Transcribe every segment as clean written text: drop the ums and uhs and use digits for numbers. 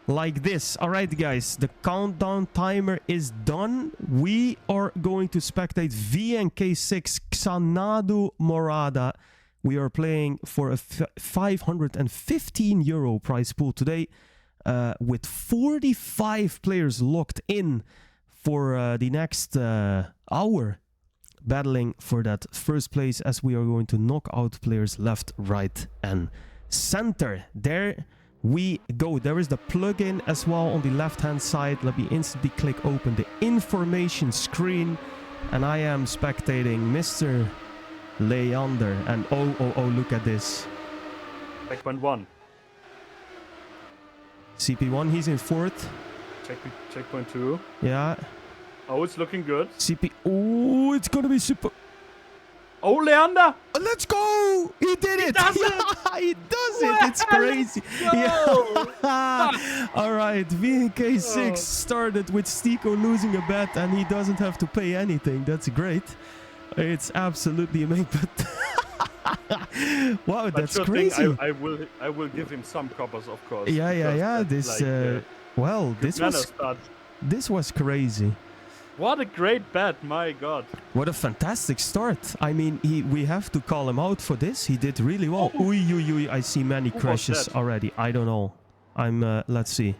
like this. All right, guys, the countdown timer is done. We are going to spectate VNK VI Xanadu Morada. We are playing for a 515 euro prize pool today with 45 players locked in for the next hour, battling for that first place as we are going to knock out players left, right, and center. There we go. There is the plugin as well on the left hand side. Let me instantly click open the information screen, and I am spectating Mr. Leander, and oh, look at this. Checkpoint 1. CP1, he's in fourth. Checkpoint 2. Yeah. Oh, it's looking good. CP, oh, it's gonna be super. Oh, Leander! Let's go! He did it! Does it! He does it! It's crazy! Yeah. All right, VNK VI started with Steako losing a bet, and he doesn't have to pay anything. That's great. It's absolutely amazing. Wow, that's crazy! I will give him some coppers, of course. Yeah. This this was crazy. What a great bet, my God. What a fantastic start. I mean, we have to call him out for this. He did really well. Oh. Ui, I see many crashes already. I don't know. Let's see.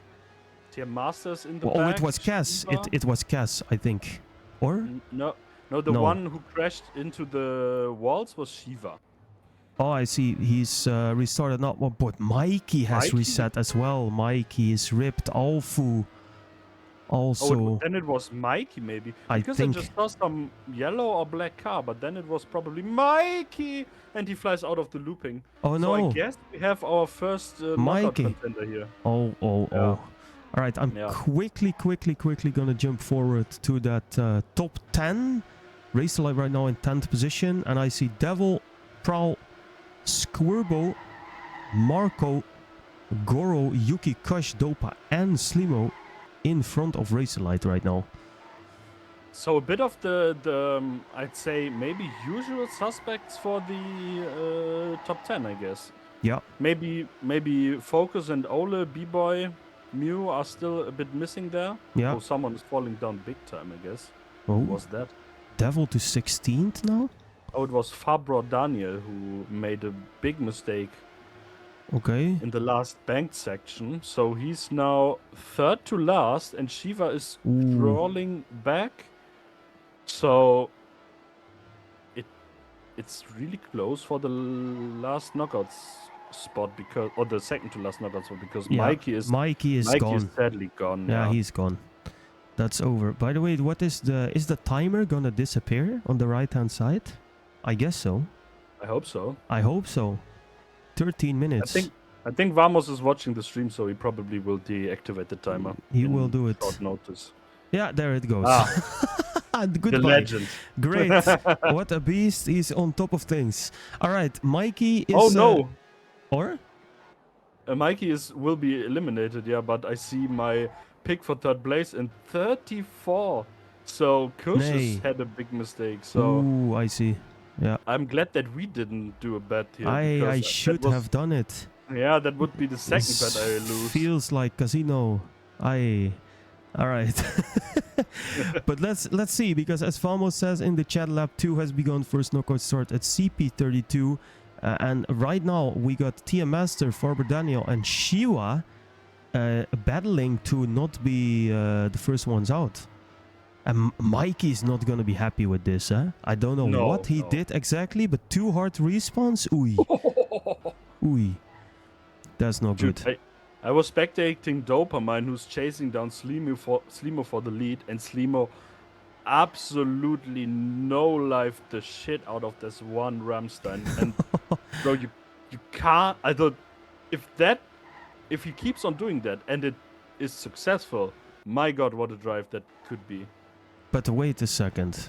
Tier Masters in the back. Oh, it was Cass. It was Cass, I think. Or? No, the one who crashed into the walls was Shiva. Oh, I see. He's restarted now. Oh, but Mikey has reset as well. Mikey is ripped. Alfu. Also, then it was Mikey maybe. Because I just saw some yellow or black car, but then it was probably Mikey, and he flies out of the looping. Oh no! So I guess we have our first knockout contender here. Oh. All right, I'm quickly gonna jump forward to that top 10. Race Light right now in 10th position, and I see Devil, Prowl, Squirbo, Marco, Goro, Yuki, Kush, Dopa, and Slimo in front of Racerlight right now. So a bit of the I'd say maybe usual suspects for the top 10, I guess. Yeah. Maybe Focus and Ole, B-Boy, Mew are still a bit missing there. Yeah. Oh, someone is falling down big time, I guess. Oh. Who was that? Devil to 16th now? Oh, it was Fabro Daniel who made a big mistake. Okay. In the last banked section, so he's now third to last, and Shiva is crawling back. So it's really close for the last knockout spot or the second to last knockout spot because Mikey is gone. Is sadly gone. Yeah, he's gone. That's over. By the way, what is the timer gonna disappear on the right hand side? I guess so. I hope so. 13 minutes. I think Vamos is watching the stream, so he probably will deactivate the timer. He will do it. Short notice. Yeah, there it goes. Goodbye. The legend. Great. What a beast. He's on top of things. All right, Mikey is... Oh, no. Or? Mikey will be eliminated, yeah, but I see my pick for third place in 34. So Kush has had a big mistake. So ooh, I see. Yeah. I'm glad that we didn't do a bet here. I should have done it. Yeah, that would be the second bet I lose. Feels like casino. All right. But let's see, because as Vamos says in the chat, lap 2 has begun. First knockout start at CP32. And right now we got TM Master, Farber Daniel, and Shiva battling to not be the first ones out. And Mikey is not going to be happy with this, huh? I don't know what he did exactly, but 2 hard respawns? Ooh. That's not good. I was spectating Dopamine, who's chasing down Slimo for the lead, and Slimo absolutely no-life the shit out of this one Ramstein. And bro, you can't... I thought, if he keeps on doing that, and it is successful, my God, what a drive that could be. But wait a second.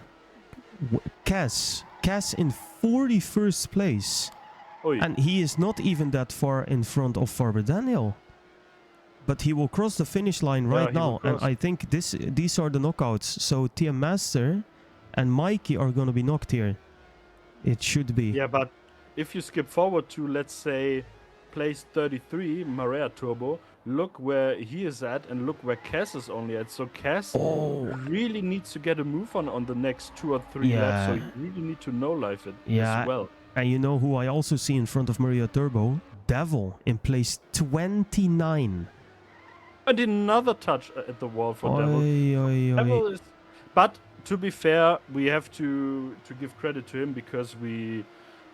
Cass in 41st place. And he is not even that far in front of Farber Daniel. But he will cross the finish line right now. And I think these are the knockouts. So TM Master and Mikey are going to be knocked here. It should be. Yeah, but if you skip forward to, let's say, place 33, Maria Turbo. Look where he is at, and look where Cass is only at. So Cass really needs to get a move on the next 2 or 3 laps. So you really need to know life it as well. And you know who I also see in front of Maria Turbo? Devil in place 29. And another touch at the wall for Devil. Devil is, but to be fair, we have to give credit to him because we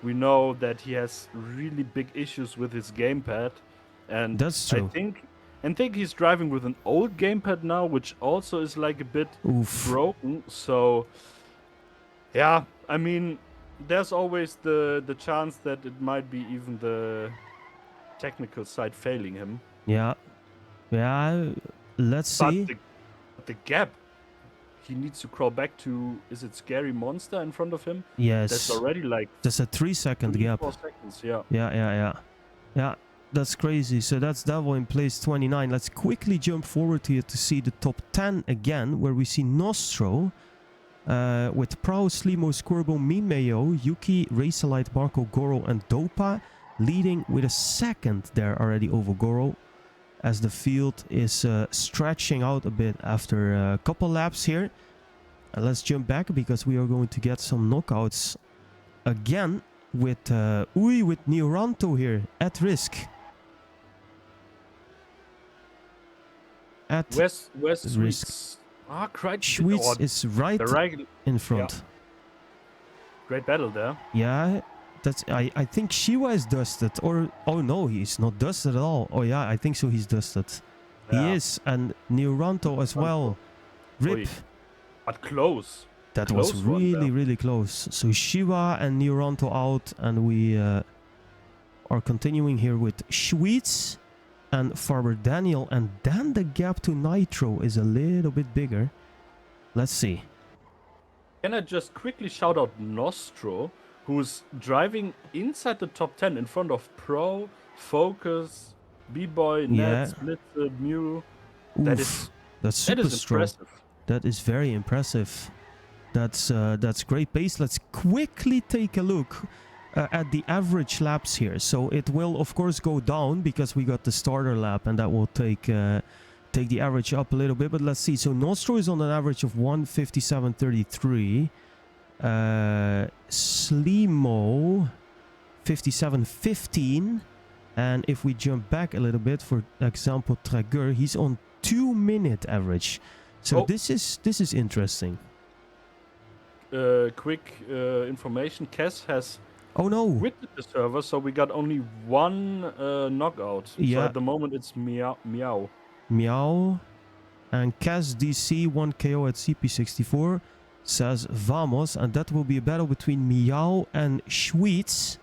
know that he has really big issues with his gamepad, and that's true. I think he's driving with an old gamepad now, which also is like a bit broken. So yeah, I mean, there's always the chance that it might be even the technical side failing him. Yeah, let's see. But the gap, he needs to crawl back to, is it Scary Monster in front of him? Yes. That's already like... There's a 3-second gap. 4 seconds, yeah. Yeah, that's crazy. So that's Devil in place 29. Let's quickly jump forward here to see the top 10 again, where we see Nostro with Prao, Slimo, Squirbo, Mimeo, Yuki, Racelite, Marco, Goro, and Dopa, leading with a second there already over Goro, as the field is stretching out a bit after a couple laps here. And let's jump back because we are going to get some knockouts again with with Neuranto here at risk. At Where's risk. Schwitz is right in front. Yeah. Great battle there. Yeah. I think Shiva is dusted, or oh no, he's not dusted at all. Oh yeah, I think so, he's dusted. Yeah. He is, and Neuranto as well. Rip. But close. That was really close. So Shiva and Neuranto out, and we are continuing here with Schwitz and Farber Daniel, and then the gap to Nitro is a little bit bigger. Let's see. Can I just quickly shout out Nostro, who's driving inside the top 10 in front of Pro, Focus, B-Boy, Ned, Splitted, Mew. That's super strong. Impressive. That is very impressive. That's great pace. Let's quickly take a look at the average laps here. So it will of course go down because we got the starter lap, and that will take the average up a little bit. But let's see. So Nostro is on an average of 1:57.33. Slimo 57.15, and if we jump back a little bit, for example Trager, he's on 2-minute average. So this is interesting. Quick information: Cass has quit the server, so we got only 1 knockout. Yeah. So at the moment it's Meow. And Cass DC 1 KO at CP64 says Vamos, and that will be a battle between Meow and Schwitz.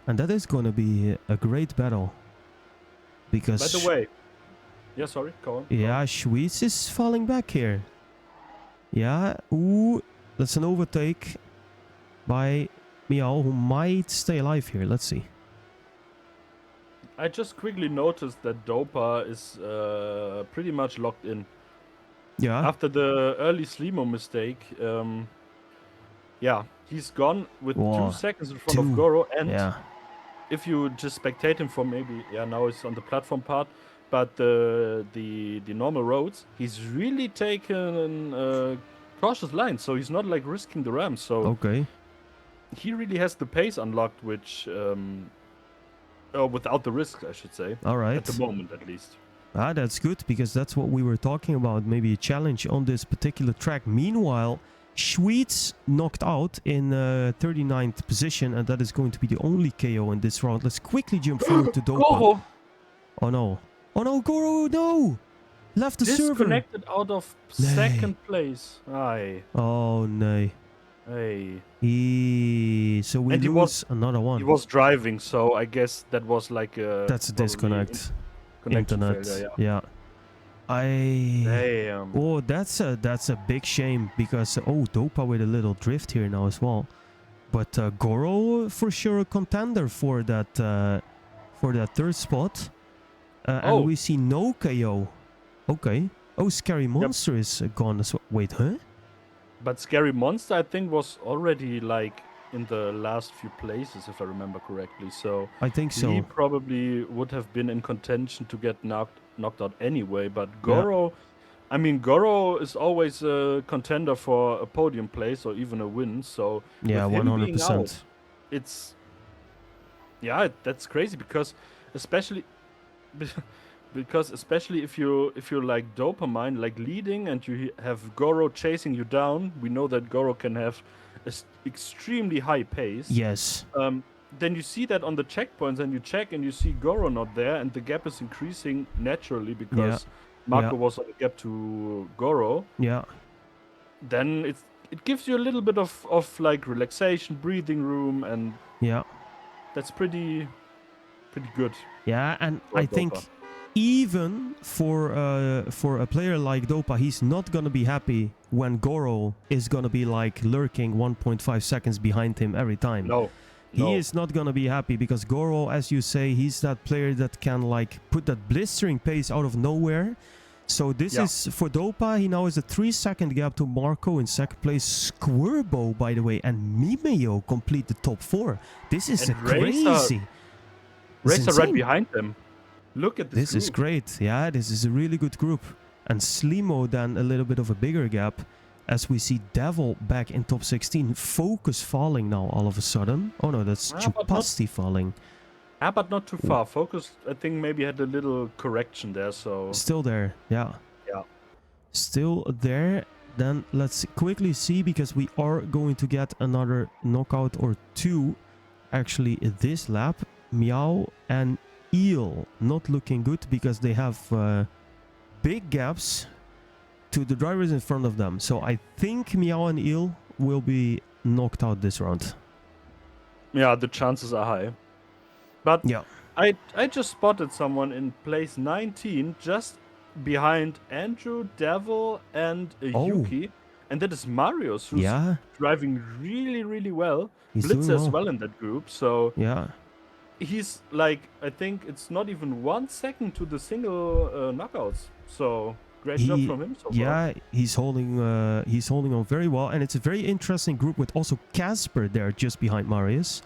And that is going to be a great battle. Because... By the way... Yeah, sorry, go on. Yeah, Schwitz is falling back here. Yeah, that's an overtake by Meow, who might stay alive here. Let's see. I just quickly noticed that Dopa is pretty much locked in. Yeah. After the early Slimo mistake, yeah, he's gone with 2 seconds in front of Goro. And if you just spectate him from maybe, now he's on the platform part, but the normal roads, he's really taken a cautious line, so he's not like risking the ramp. So he really has the pace unlocked, which without the risk, I should say. All right. At the moment, at least. That's good, because that's what we were talking about. Maybe a challenge on this particular track. Meanwhile, Schwitz knocked out in 39th position, and that is going to be the only KO in this round. Let's quickly jump forward to Dopa. Goro. Oh no. Oh no, Goro, no! Left the server. Disconnected out of second place. Aye. Oh, no. Hey. So we lose another one. He was driving, so I guess that was like a... That's a disconnect. Internet. Failure, yeah. Damn. Oh, that's a big shame, because Dopa with a little drift here now as well. But Goro for sure a contender for that 3rd spot. And we see no KO. Okay. Oh, Scary Monster is gone as well. Wait, huh? But Scary Monster, I think, was already like in the last few places, if I remember correctly. So I think he so. probably would have been in contention to get knocked out anyway. But Yeah. Goro, I mean, Goro is always a contender for a podium place or even a win. So Yeah, with him being 100%. out, it's that's crazy because especially because especially if you like dopamine like leading and you have Goro chasing you down, we know that Goro can have extremely high pace. Yes. Then you see that on the checkpoints and you check and you see Goro not there and the gap is increasing naturally because Marco was on the gap to Goro. Yeah. Then it gives you a little bit of like relaxation, breathing room, and Yeah. that's pretty good. Yeah, and for I think Dopa. even for a player like Dopa, he's not gonna be happy when Goro is gonna be like lurking 1.5 seconds behind him every time. No. He is not gonna be happy because Goro, as you say, he's that player that can like put that blistering pace out of nowhere. So this is for Dopa. He now has a 3-second gap to Marco in second place. Squirbo, by the way, and Mimeo complete the top 4. This is crazy. Racer right behind them. Look at this This is great. Yeah, this is a really good group. And Slimo then a little bit of a bigger gap. As we see Devil back in top 16. Focus falling now all of a sudden. Oh no, that's Chupasti falling. Ah, but not too far. Focus, I think, maybe had a little correction there, so... Still there, yeah. Yeah. Still there. Then let's quickly see, because we are going to get another knockout or 2 actually this lap. Meow and Eel not looking good because they have big gaps to the drivers in front of them. So I think Meow and Eel will be knocked out this round. Yeah, the chances are high. But yeah, I just spotted someone in place 19 just behind Andrew, Devil, and Yuki. And that is Marius, who's driving really, really well. Blitz as well in that group. So yeah, he's like, I think it's not even 1 second to the single knockouts. So great job from him so far. Yeah, he's holding on very well. And it's a very interesting group with also Casper there just behind Marius.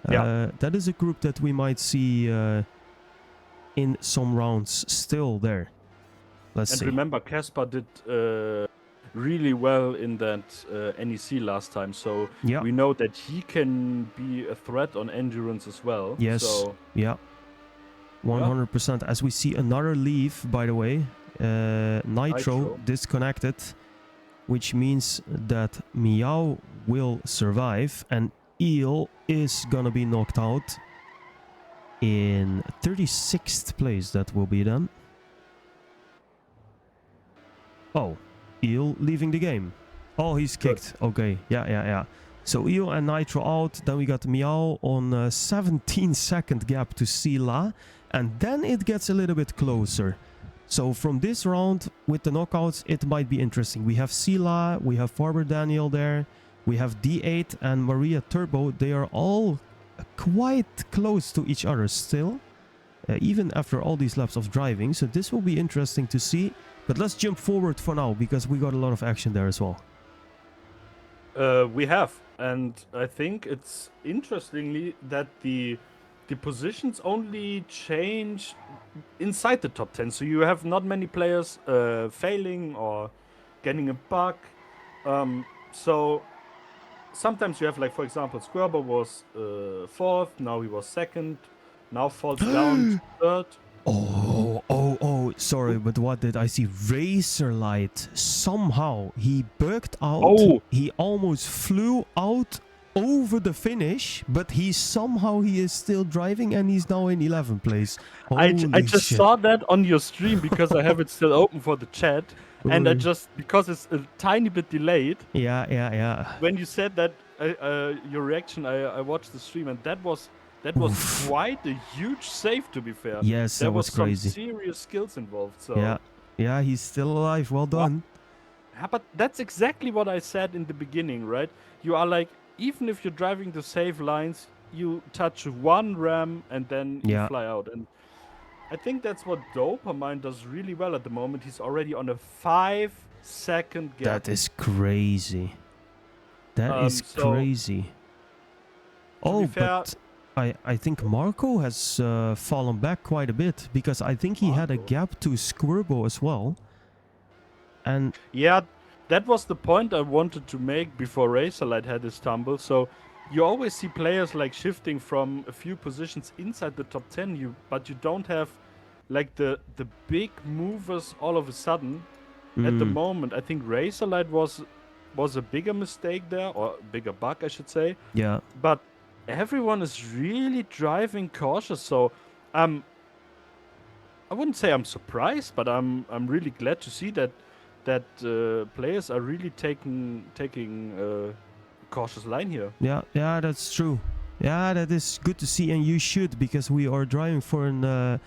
That is a group that we might see in some rounds still there. Let's see. And remember, Caspar did really well in that NEC last time, so we know that he can be a threat on endurance as well. Yes, so, 100%. As we see another leave, by the way, Nitro disconnected, which means that Meow will survive and Eel is gonna be knocked out in 36th place. That will be then. Oh, Eel leaving the game. Oh, he's kicked. Okay, yeah. So Eel and Nitro out. Then we got Meow on a 17-second gap to Sila, and then it gets a little bit closer. So from this round with the knockouts, it might be interesting. We have Sila, we have Farber Daniel there. We have D8 and Maria Turbo. They are all quite close to each other still, even after all these laps of driving. So this will be interesting to see. But let's jump forward for now, because we got a lot of action there as well. We have. And I think it's interestingly that the positions only change inside the top 10. So you have not many players failing or getting a bug. So... sometimes you have, like, for example, Squirbo was 4th, now he was 2nd, now falls down to 3rd. Sorry, but what did I see? Razorlight, somehow he bugged out, he almost flew out over the finish, but he is still driving and he's now in 11th place. I just saw that on your stream because I have it still open for the chat. And because it's a tiny bit delayed. Yeah. When you said that, your reaction, I watched the stream, and that was quite a huge save, to be fair. Yes, that was crazy. Some serious skills involved. So yeah, he's still alive. Well done. Yeah, but that's exactly what I said in the beginning, right? You are like, even if you're driving the safe lines, you touch one ram and then you fly out. And I think that's what Dopamine does really well at the moment. He's already on a 5-second gap. That is crazy. That is crazy. be Oh, fair, but I think Marco has fallen back quite a bit because I think he had a Marco. gap to Squirbo as well. And Yeah, that was the point I wanted to make before Razorlight had his tumble. So you always see players like shifting from a few positions inside the top 10, but you don't have like the big movers all of a sudden. At the moment, I think Razorlight was a bigger mistake there, or a bigger bug, I should say. yeah, But everyone is really driving cautious. So I wouldn't say I'm surprised, but I'm really glad to see that players are really taking a cautious line here. yeah, that's true. Yeah, that is good to see, and you should, because we are driving for a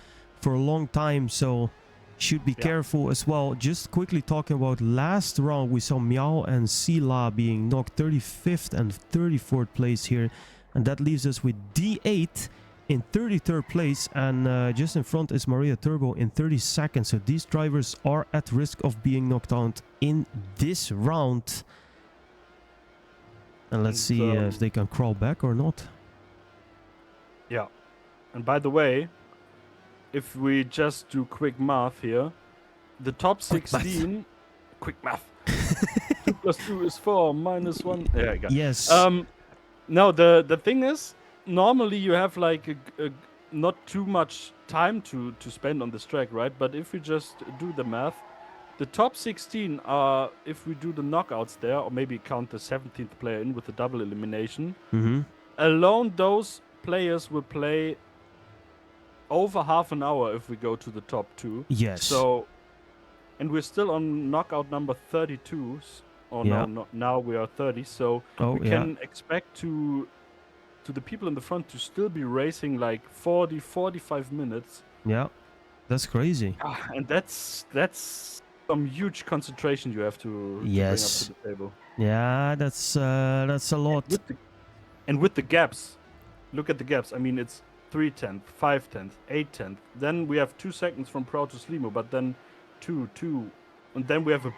long time, so should be Yeah. careful as well. Just quickly talking about last round, we saw Meow and Sila being knocked 35th and 34th place here, and that leaves us with D8 in 33rd place, and just in front is Maria Turbo in 32nd. So these drivers are at risk of being knocked out in this round. And let's see if they can crawl back or not. Yeah. And by the way, if we just do quick math here, the top 16... Quick math. 2 plus 2 is 4, minus 1... There you go. Yes. No, the thing is, normally you have like a not too much time to spend on this track, right? But if we just do the math, the top 16 are, if we do the knockouts there, or maybe count the 17th player in with the double elimination, alone those players will play over half an hour if we go to the top 2. Yes. So, and we're still on knockout number 32. Or Yeah. no, now we are 30. So we can expect to the people in the front to still be racing like 40, 45 minutes. Yeah, that's crazy. And that's some huge concentration you have to bring up to the table. Yeah, that's a lot. And with the gaps, look at the gaps. I mean, it's 3/10, 5/10, 8/10. Then we have 2 seconds from Pro to Slimo, but then 2, and then we have a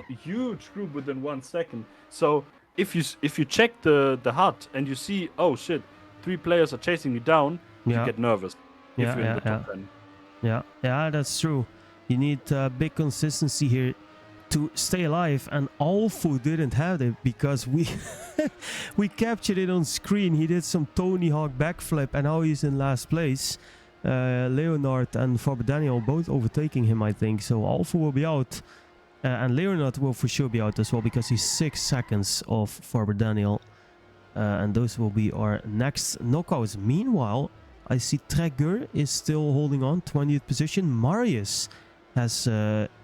huge group within 1 second. So if you check the HUD and you see, oh shit, 3 players are chasing you down, you get nervous. If you're in the top 10. Yeah, that's true. You need big consistency here to stay alive, and Alfu didn't have it because we captured it on screen. He did some Tony Hawk backflip, and now he's in last place. Leonard and Faber Daniel both overtaking him, I think. So Alfu will be out, and Leonard will for sure be out as well because he's 6 seconds off Faber Daniel. And those will be our next knockouts. Meanwhile, I see Traeger is still holding on, 20th position. Marius has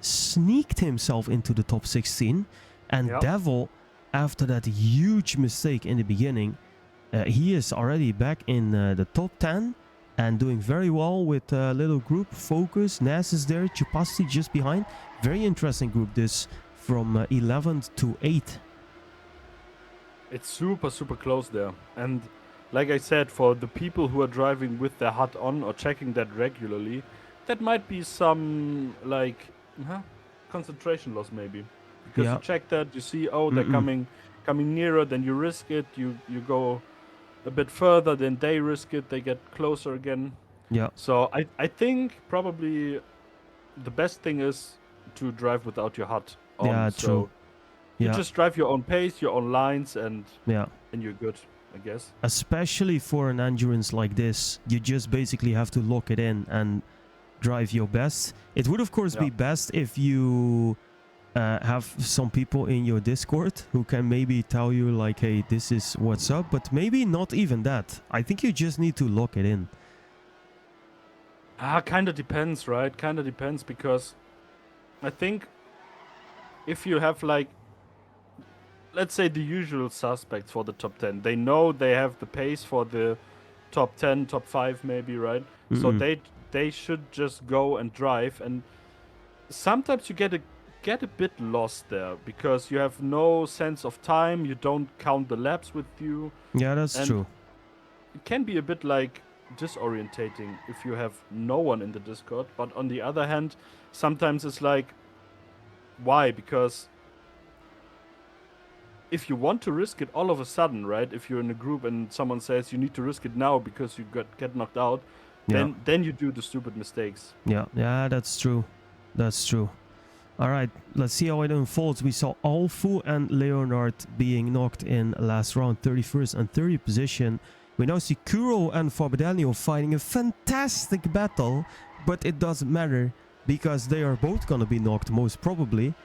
sneaked himself into the top 16. And Devil, after that huge mistake in the beginning, he is already back in the top 10 and doing very well with a little group. Focus, Nas is there, Chupasti just behind. Very interesting group this, from 11th to 8th. It's super, super close there. And like I said, for the people who are driving with their HUD on or checking that regularly, that might be some like concentration loss maybe. Because you check that, you see, oh, they're coming nearer, then you risk it, you go a bit further, then they risk it, they get closer again. Yeah. So I think probably the best thing is to drive without your HUD on. Yeah, so true. You just drive your own pace, your own lines, and you're good, I guess. Especially for an endurance like this, you just basically have to lock it in and drive your best. It would of course be best if you have some people in your Discord who can maybe tell you like, hey, this is what's up, but maybe not even that. I think you just need to lock it in. Kind of depends, right? Kind of depends, because I think if you have like, let's say the usual suspects for the top 10, they know they have the pace for the top 10, top 5 maybe, right? So they should just go and drive, and sometimes you get a bit lost there because you have no sense of time, you don't count the laps with you. Yeah, that's true. It can be a bit like disorientating if you have no one in the Discord, but on the other hand, sometimes it's like, why? Because if you want to risk it all of a sudden, right? If you're in a group and someone says you need to risk it now because you get knocked out, Yeah. then you do the stupid mistakes. Yeah, that's true. That's true. All right, let's see how it unfolds. We saw Alfu and Leonard being knocked in last round, 31st and 30th position. We now see Kuro and Fabio fighting a fantastic battle, but it doesn't matter because they are both going to be knocked most probably.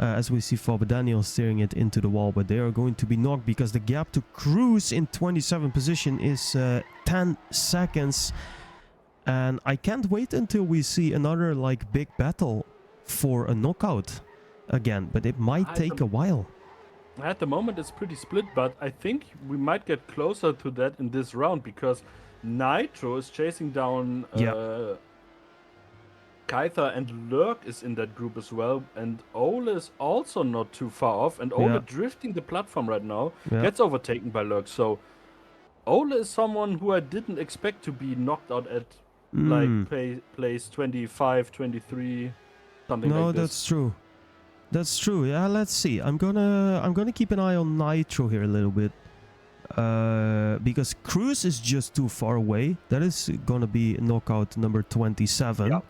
As we see Fabio steering it into the wall, but they are going to be knocked because the gap to Cruz in 27th position is 10 seconds. And I can't wait until we see another like big battle for a knockout again, but it might take a while. At the moment it's pretty split, but I think we might get closer to that in this round because Nitro is chasing down Kaitha, and Lurk is in that group as well, and Ole is also not too far off, and Ole drifting the platform right now gets overtaken by Lurk. So Ole is someone who I didn't expect to be knocked out at like place 25, 23, something like this. No, that's true. That's true. Yeah, let's see. I'm gonna keep an eye on Nitro here a little bit. Because Cruz is just too far away. That is gonna be knockout number 27. Yeah.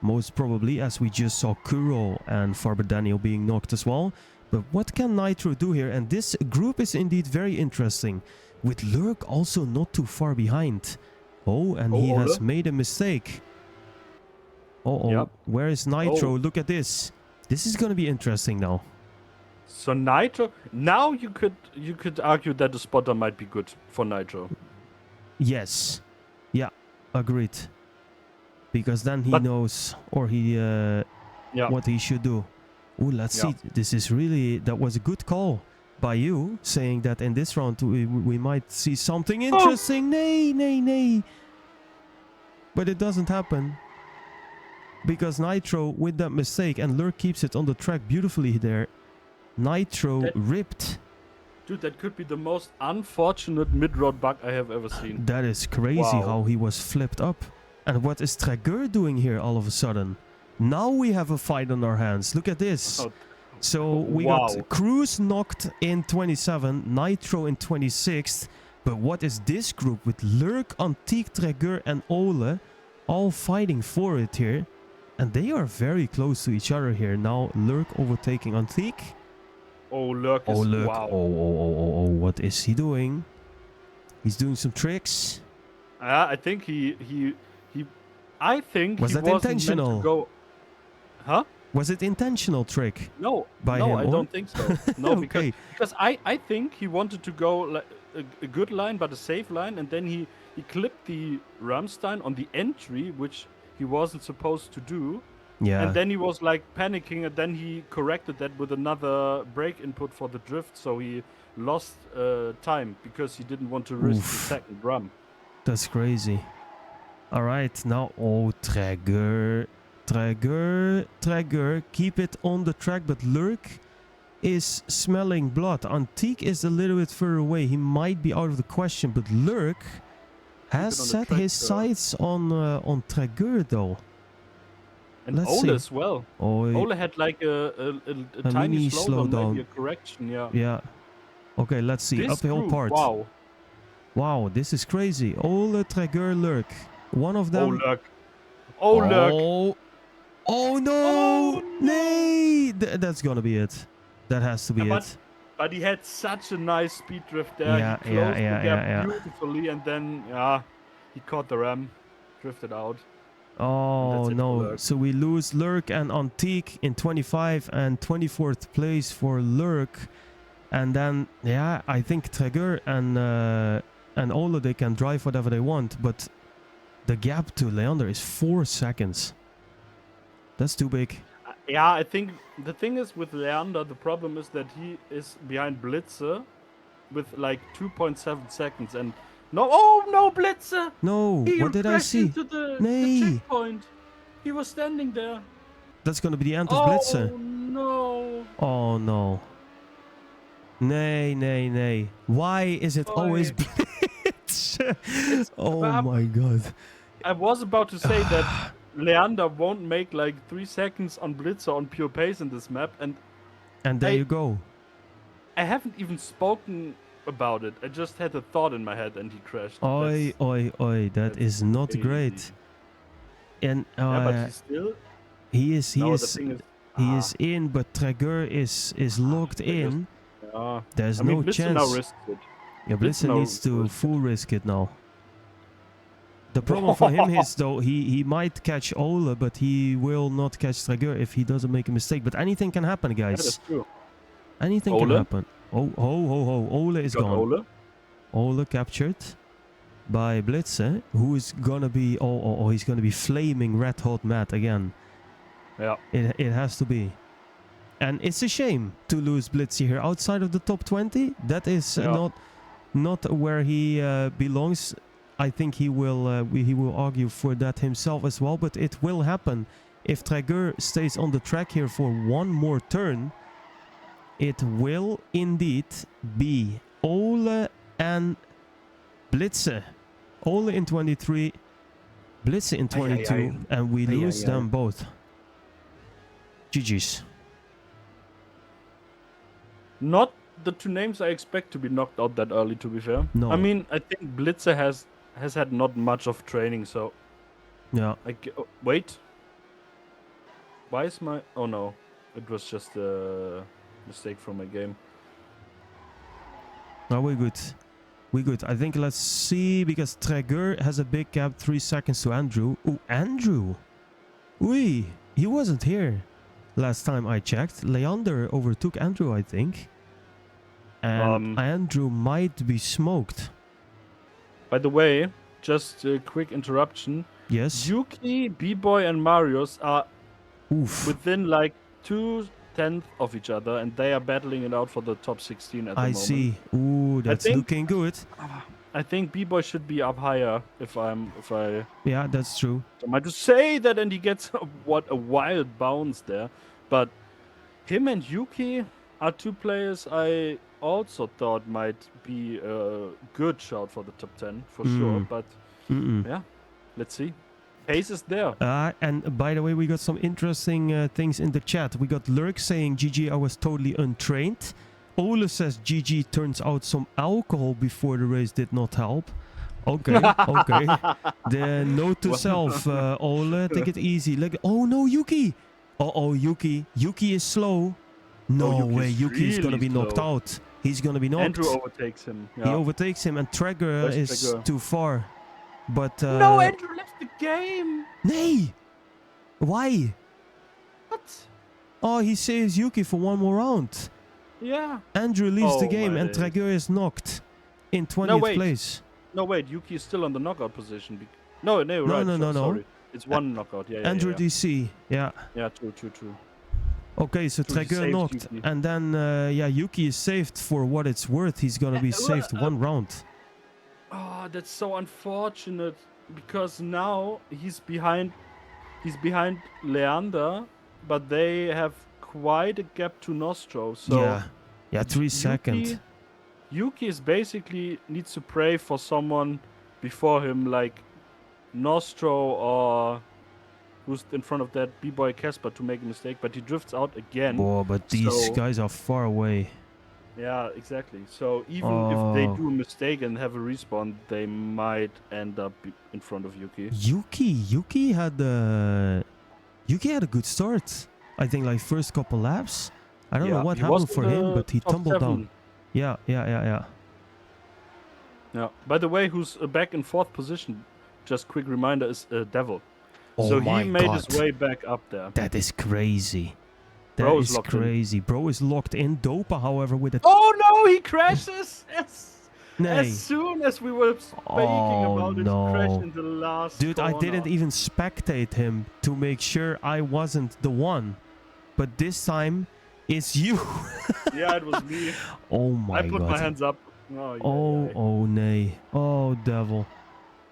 Most probably, as we just saw Kuro and Fabio being knocked as well. But what can Nitro do here? And this group is indeed very interesting. With Lurk also not too far behind. Oh, and he has made a mistake. Yep. Where is Nitro? Look at this. This is gonna be interesting now. So Nitro, now you could argue that the spotter might be good for Nitro. Yes. Yeah, agreed. Because then he knows, or he what he should do. Ooh, let's see. This is really, that was a good call by you, saying that in this round we might see something interesting. Nay. But it doesn't happen. Because Nitro with that mistake, and Lurk keeps it on the track beautifully there. Nitro ripped. Dude, that could be the most unfortunate mid-road bug I have ever seen. That is crazy how he was flipped up. And what is Trager doing here all of a sudden? Now we have a fight on our hands. Look at this. So we got Cruz knocked in 27, Nitro in 26th. But what is this group with Lurk, Antique, Trager and Ole all fighting for it here? And they are very close to each other here. Now Lurk overtaking Antique. Lurk is... Wow. Oh, what is he doing? He's doing some tricks. I think I think was that intentional? Meant to go... Huh? Was it intentional trick? No, by him, I don't think so. No, okay. because I think he wanted to go like a good line, but a safe line, and then he clipped the Rammstein on the entry, which he wasn't supposed to do. Yeah. And then he was like panicking, and then he corrected that with another brake input for the drift, so he lost time because he didn't want to risk the second Ram. That's crazy. All right, now, Trager, keep it on the track, but Lurk is smelling blood. Antique is a little bit further away. He might be out of the question, but Lurk has set his sights on Trager, though. And Ole as well. Ole had like a tiny slowdown, maybe a correction, Yeah. Okay, let's see. This Uphill part. Wow, this is crazy. Ole, Trager, Lurk. One of them. Lurk. Oh no! Nay! That's gonna be it. That has to be it. But he had such a nice speed drift there. He closed the gap beautifully, and then he caught the Ram, drifted out. Oh no! So we lose Lurk and Antique in 25 and 24th place for Lurk, and then I think Trager and Ole, they can drive whatever they want, but the gap to Leander is 4 seconds. That's too big. I think the thing is with Leander, the problem is that he is behind Blitzer with like 2.7 seconds, and no Blitzer! No, what did I see? Into the checkpoint. He was standing there. That's gonna be the end of Blitzer. Oh no! Oh no! Nay! Why is it always Blitz? Oh my god! I was about to say that Leander won't make like 3 seconds on Blitzer on pure pace in this map, and there you go. I haven't even spoken about it. I just had a thought in my head and he crashed. Oi, oi, oi. That that's is not crazy. great. And Yeah, but he's still. he is No, the thing is. he is in, but Traeger is locked in. There's I mean, no Blitzer chance. now risks it. Yeah, Blitzer Blitzer now needs to risks it. full risk it now. The problem for him is though he might catch Ole, but he will not catch Traeger if he doesn't make a mistake. But anything can happen, Yeah, guys. that's true. Anything can Ole? happen. Oh, ho, ho, ho. Ole is Got gone. Ole. Ole captured by Blitzer, who is gonna be he's gonna be flaming red hot mad again. Yeah. It has to be. And it's a shame to lose Blitzer here outside of the top 20. That is not where he belongs. I think he will argue for that himself as well, but it will happen. If Traeger stays on the track here for one more turn, it will indeed be Ole and Blitzer. Ole in 23, Blitzer in 22, and we lose them both. GG's. Not the two names I expect to be knocked out that early, to be fair. No. I mean, I think Blitzer has had not much of training, so... Yeah. Wait. Why is my... Oh, no. It was just a mistake from my game. No, we're good. We're good. I think let's see, because Traeger has a big gap, 3 seconds to Andrew. Oh, Andrew! Ui, he wasn't here last time I checked. Leander overtook Andrew, I think. And Andrew might be smoked. By the way, just a quick interruption. Yes. Yuki, B-Boy, and Marius are within like 2/10 of each other, and they are battling it out for the top 16 at the moment. I see. Ooh, that's looking good. I think B-Boy should be up higher if I. Yeah, that's true. I might just say that, and he gets a wild bounce there. But him and Yuki are two players I also thought might be a good shout for the top 10 for sure. But yeah, let's see. Pace is there. And by the way, we got some interesting things in the chat. We got Lurk saying, GG, I was totally untrained. Ole says, GG, turns out some alcohol before the race did not help. Okay, okay. The note to self, Ole, take it easy. Like, oh no, Yuki. Uh-oh, Yuki. Yuki is slow. No way, Yuki is going to be knocked out. He's going to be knocked. Andrew overtakes him. Yeah. He overtakes him, and Traeger is too far. But no, Andrew left the game. Nee. Why? What? Oh, he saves Yuki for one more round. Yeah. Andrew leaves the game, and Traeger is knocked in 20th place. No, wait. Yuki is still on the knockout position. No, right. No. Sorry. It's one knockout. Yeah, Andrew DC. Yeah. Yeah, true. Okay, so Traeger knocked, Yuki. And then Yuki is saved for what it's worth. He's gonna be saved one round. Oh, that's so unfortunate, because now he's behind Leander, but they have quite a gap to Nostro. So yeah, 3 seconds. Yuki is basically needs to pray for someone before him, like Nostro or who's in front of that B-Boy Casper, to make a mistake, but he drifts out again. Oh, but these guys are far away. Yeah, exactly. So even if they do a mistake and have a respawn, they might end up in front of Yuki. Yuki had a good start. I think like first couple laps. I don't know what happened for him, but he tumbled down. Yeah. Yeah. By the way, who's back in 4th position? Just quick reminder, is Devil. Oh so my he made God. his way back up there. That is crazy. That is crazy. Bro is locked in. Dopa, however, with a... Oh no, he crashes! Nee. As soon as we were speaking about it, he crashed in the last Dude, corner. I didn't even spectate him to make sure I wasn't the one. But this time, it's you. Yeah, it was me. Oh my God. I put my hands up. Oh, nay. Oh, Devil.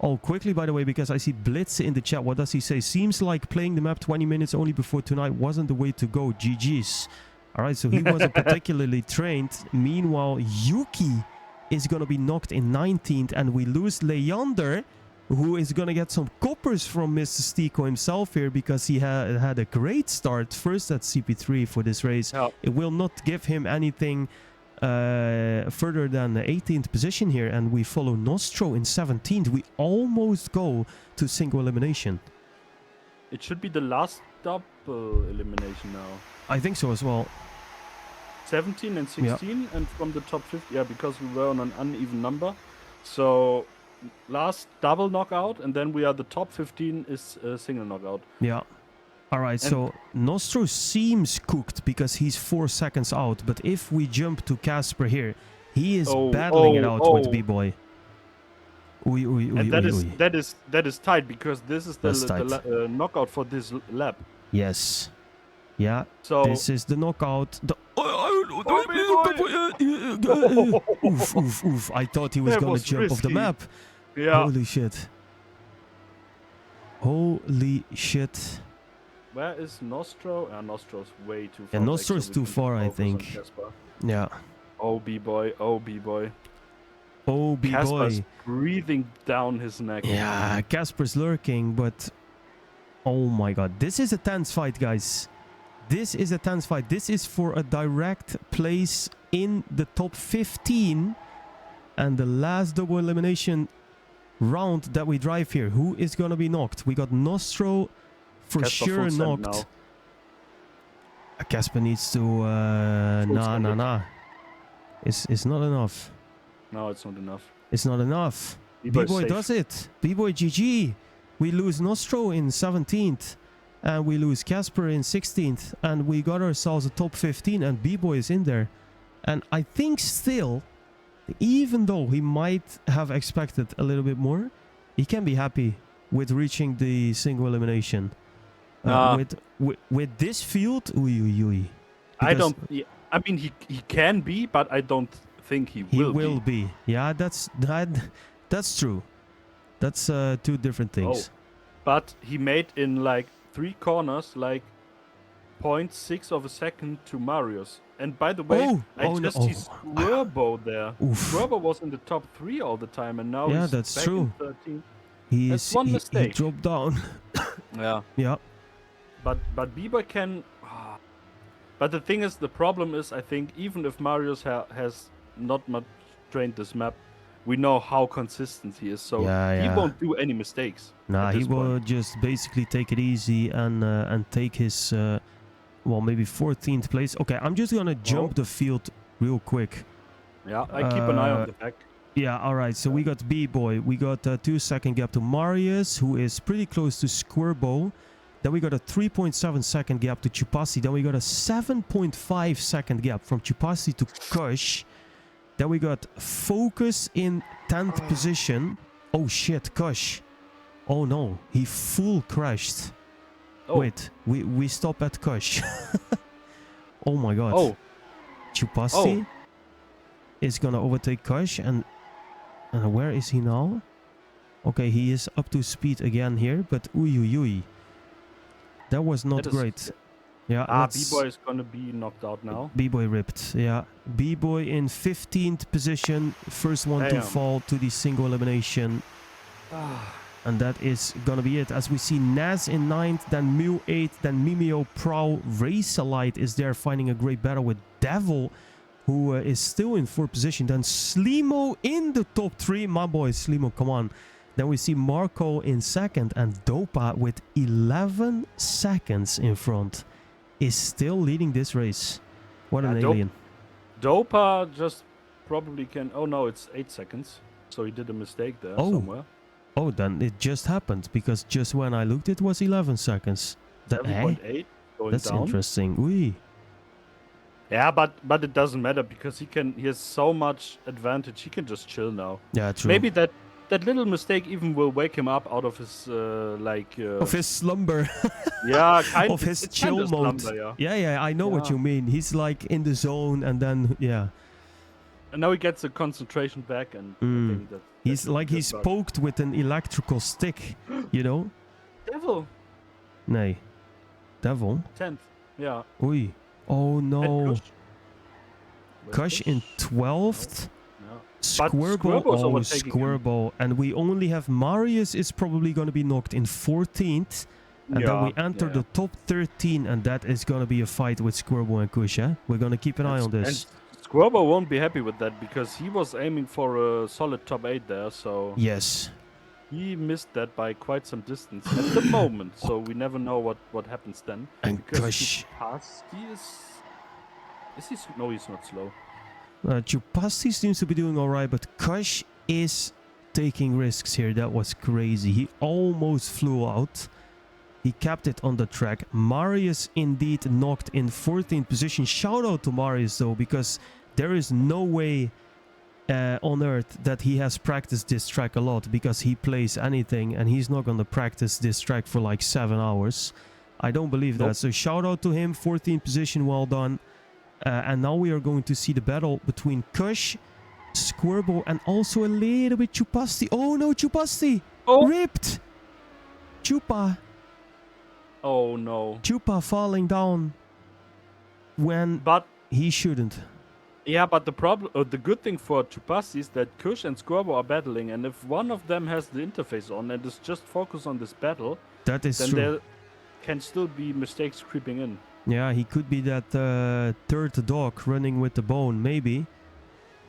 Oh, quickly, by the way, because I see Blitz in the chat. What does he say? Seems like playing the map 20 minutes only before tonight wasn't the way to go. GG's. All right, so he wasn't particularly trained. Meanwhile, Yuki is going to be knocked in 19th, and we lose Leander, who is going to get some coppers from Mr. Steako himself here, because he had a great start first at CP3 for this race. Yeah. It will not give him anything further than the 18th position here, and we follow Nostro in 17th. We almost go to single elimination. It should be the last double elimination now. I think so as well. 17 and 16, and from the top 50, yeah, because we were on an uneven number. So last double knockout, and then we are the top 15 is a single knockout. Yeah. All right, so Nostro seems cooked because he's 4 seconds out. But if we jump to Casper here, he is battling it out with B-Boy. That is tight because this is the knockout for this lap. Yes. Yeah. So this is the knockout. Oof, oof, oof. I thought he was going to jump off the map. Yeah. Holy shit. Holy shit. Where is Nostro? Nostro's way too far. Yeah, Nostro's too far, I think. Yeah. Oh, B-Boy. Oh, B-Boy. Oh, B-Boy. Casper's breathing down his neck. Yeah, Casper's lurking, but... Oh my god. This is a tense fight, guys. This is a tense fight. This is for a direct place in the top 15. And the last double elimination round that we drive here. Who is going to be knocked? We got Nostro for Casper sure knocked. Casper needs to... Nah. It's not enough. No, it's not enough. It's not enough. B-Boy does it. B-Boy GG. We lose Nostro in 17th. And we lose Casper in 16th. And we got ourselves a top 15. And B-Boy is in there. And I think still, even though he might have expected a little bit more, he can be happy with reaching the single elimination. With this field, I don't. I mean, he can be, but I don't think he will. He will be. Yeah, that's true. That's two different things. Oh. But he made in like 3 corners like 0.6 of a second to Marius. And by the way, see Squirbo there. Squirbo was in the top 3 all the time, and now he's that's back true. in 13. That's one mistake. He dropped down. Yeah. But B-Boy can... But the thing is, the problem is, I think, even if Marius has not much trained this map, we know how consistent he is, so he won't do any mistakes. Nah, he will just basically take it easy and take his, maybe 14th place. Okay, I'm just gonna jump the field real quick. Yeah, I keep an eye on the back. Yeah, all right, so we got B-Boy. We got a 2-second gap to Marius, who is pretty close to Squirbo. Then we got a 3.7 second gap to Chupasi. Then we got a 7.5 second gap from Chupasi to Kush. Then we got Focus in 10th position. Oh shit, Kush. Oh no, he full crashed. Oh. Wait, we stop at Kush. Oh my god. Oh. Chupasi is gonna overtake Kush, and where is he now? Okay, he is up to speed again here, but that was not great. Yeah, B-Boy is gonna be knocked out now. B-Boy ripped, yeah. B-Boy in 15th position, first one to fall to the single elimination. And that is gonna be it. As we see Naz in 9th, then Mew 8th, then Mimeo Prow. Racealite is there finding a great battle with Devil, who is still in 4th position. Then Slimo in the top 3. My boy Slimo, come on. Then we see Marco in 2nd, and Dopa with 11 seconds in front is still leading this race. What an alien. Dopa just probably can... Oh no, it's 8 seconds. So he did a mistake there somewhere. Oh, then it just happened, because just when I looked it was 11 seconds. 7.8 going That's down. Interesting. Wee. Yeah, but it doesn't matter, because he has so much advantage. He can just chill now. Yeah, true. Maybe that little mistake even will wake him up out of his of his slumber. Yeah, of his chill mode. Slumber, yeah, I know what you mean. He's like in the zone, and then and now he gets the concentration back, and I think he's poked with an electrical stick, you know. Devil. Nee. Devil. 10th. Yeah. Oei. Oh no. Kush in 12th. Squirbo, and we only have Marius is probably going to be knocked in 14th, and then we enter the top 13, and that is going to be a fight with Squirbo and Kush. We're going to keep an eye on this. And Squirbo won't be happy with that because he was aiming for a solid top 8 there, so Yes. he missed that by quite some distance at the moment. So we never know what happens then. And Because Kush. Chupasti is he? No, he's not slow. Chupasti seems to be doing alright, but Kush is taking risks here. That was crazy. He almost flew out. He kept it on the track. Marius indeed knocked in 14th position. Shout out to Marius though, because there is no way on earth that he has practiced this track a lot, because he plays anything and he's not going to practice this track for like 7 hours. I don't believe that. So shout out to him. 14th position, well done. And now we are going to see the battle between Kush, Squirbo, and also a little bit Chupasti. Oh no, Chupasti! Oh. Ripped! Chupa. Oh no. Chupa falling down when But he shouldn't. yeah, but the problem, the good thing for Chupasti is that Kush and Squirbo are battling, and if one of them has the interface on and is just focused on this battle, That is then true. there can still be mistakes creeping in. Yeah, he could be that third dog running with the bone, maybe.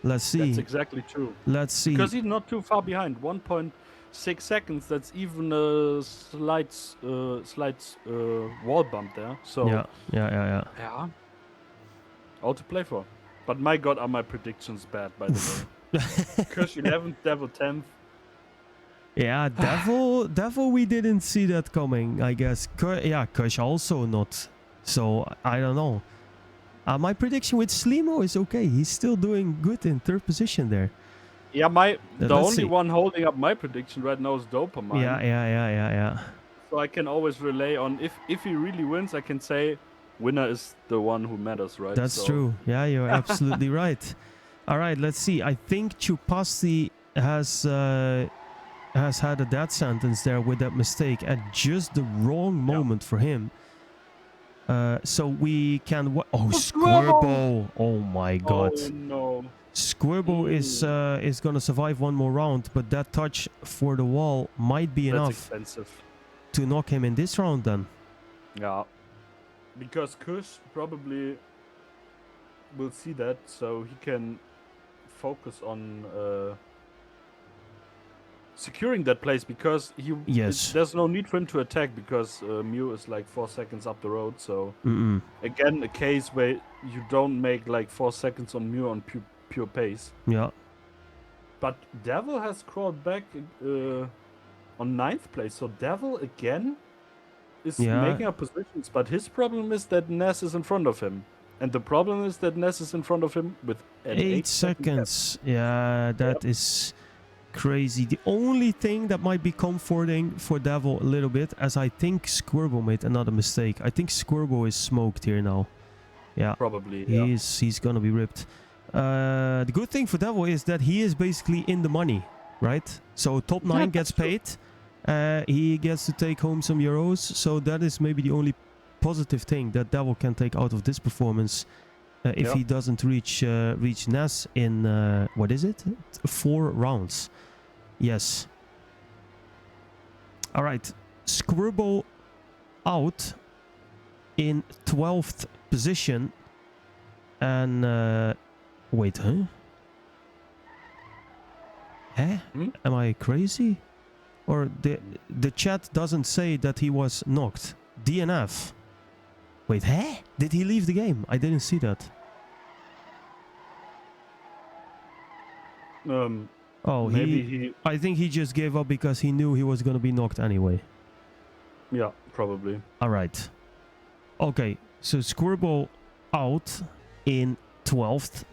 Let's see. That's exactly true. Let's see. Because he's not too far behind. 1.6 seconds. That's even a slight wall bump there. So Yeah. yeah. All to play for. But my God, are my predictions bad, by the way. Kush 11th, Devil 10th. Yeah, Devil, we didn't see that coming, I guess. Kush also not. So, I don't know. My prediction with Slimo is okay. He's still doing good in 3rd position there. Yeah, the let's only see. one holding up my prediction right now is Dopamine. Yeah. So I can always rely on, if he really wins, I can say winner is the one who matters, right? That's true. Yeah, you're absolutely right. All right, let's see. I think Chupasti has had a death sentence there with that mistake at just the wrong moment for him. So we can... Squirbo! Oh my God. Oh no. Squirbo is gonna survive one more round, but that touch for the wall might be That's enough expensive. to knock him in this round then. Yeah. Because Kush probably will see that, so he can focus on securing that place, because there's no need for him to attack, because Mew is like 4 seconds up the road. So again, a case where you don't make like 4 seconds on Mew on pure pace. Yeah. But Devil has crawled back on 9th place, so Devil again is making up positions, but his problem is that Ness is in front of him. And the problem is that Ness is in front of him with an 8 seconds. Yeah, that is crazy. The only thing that might be comforting for Devil a little bit, as I think Squirbo made another mistake. I think Squirbo is smoked here now. Yeah. Probably. He's gonna be ripped. The good thing for Devil is that he is basically in the money, right? So top 9 gets paid. He gets to take home some euros. So that is maybe the only positive thing that Devil can take out of this performance. If he doesn't reach Ness in, what is it? 4 rounds. Yes. All right. Squirbo out in 12th position. And, wait, huh? Am I crazy? Or the chat doesn't say that he was knocked. DNF. Wait, did he leave the game? I didn't see that. Maybe I think he just gave up because he knew he was going to be knocked anyway. Yeah, probably. All right. Okay, so Squirbo out in 12th.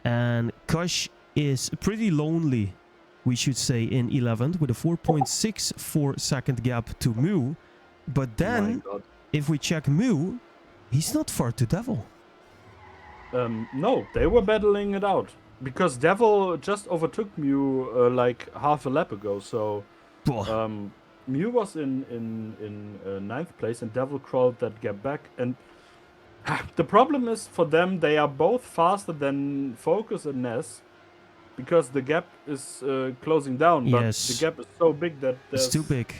And Kush is pretty lonely, we should say, in 11th with a 4.64 second gap to Mew. But then, if we check Mew, he's not far to Devil. No, they were battling it out. Because Devil just overtook Mew like half a lap ago. So Mew was in 9th place and Devil crawled that gap back. And the problem is for them, they are both faster than Focus and Ness. Because the gap is closing down. But the gap is so big that it's too big.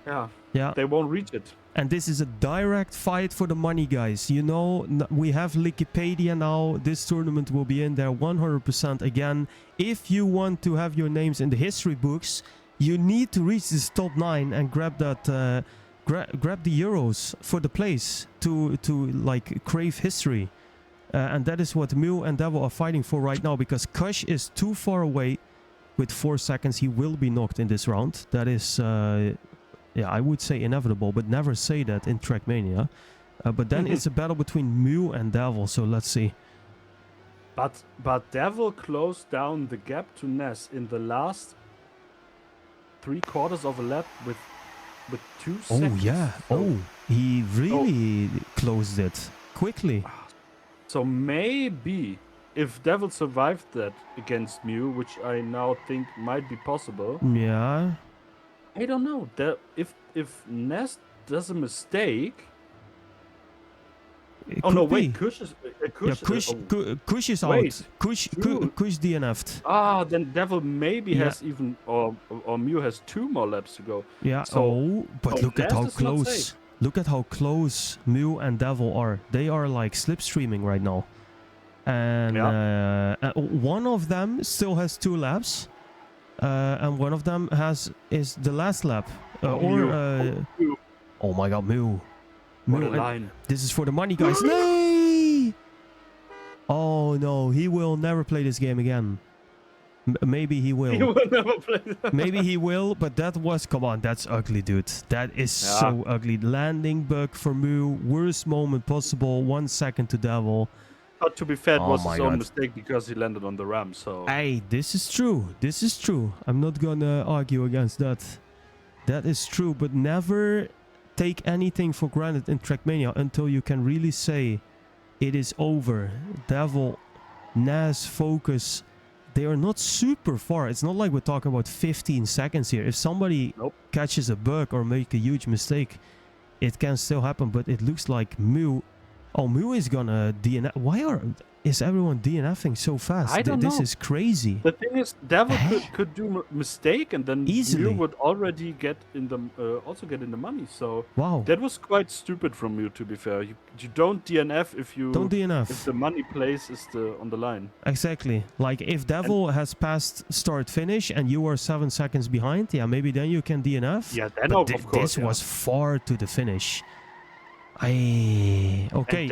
Yeah. They won't reach it. And this is a direct fight for the money, guys. You know, we have Wikipedia now. This tournament will be in there 100% again. If you want to have your names in the history books, you need to reach this top 9 and grab that, grab the euros for the place to like crave history. And that is what Mew and Devil are fighting for right now, because Kush is too far away. With 4 seconds, he will be knocked in this round. That is... yeah, I would say inevitable, but never say that in Trackmania. But then it's a battle between Mew and Devil, so let's see. But Devil closed down the gap to Ness in the last 3/4 of a lap with 2 seconds. Oh yeah, So, he really closed it quickly. so maybe if Devil survived that against Mew, which I now think might be possible, Yeah. I don't know. If Ness does a mistake. It Oh no! could Wait, be. Kush is Yeah, Kush is wait, out. Kush true. DNF'd. Then Devil maybe Yeah. has even or Mew has 2 more laps to go. Yeah. So- But so look at Ness how is not close. safe. Look at how close Mew and Devil are. They are like slipstreaming right now. And one of them still has 2 laps. And one of them is the last lap. Mew. Oh my god, Mew. What a and line! this is for the money, guys. No! Oh no, he will never play this game again. Maybe he will. He will never play that. Maybe he will, but that was... Come on, that's ugly, dude. That is so ugly. Landing bug for Mew. Worst moment possible. 1 second to Devil. But to be fair, it Oh was my his own God. mistake because he landed on the ram. So Hey, this is true. This is true. I'm not gonna argue against that. That is true, but never take anything for granted in Trackmania until you can really say it is over. Devil, Nas, Focus, they are not super far. It's not like we're talking about 15 seconds here. If somebody catches a bug or make a huge mistake, it can still happen, but it looks like Mew... Oh, Mew is gonna DNF. Is everyone DNFing so fast? I don't This know. is crazy. the thing is, Devil could do mistake and then Easily. Mew would already get in the also get in the money. So Wow. that was quite stupid from Mew. To be fair, you don't DNF if you Don't DNF. if the money place is on the line. Exactly. Like if Devil has passed start finish and you are 7 seconds behind, yeah, maybe then you can DNF. Yeah, then But of course. this was far to the finish. Okay. And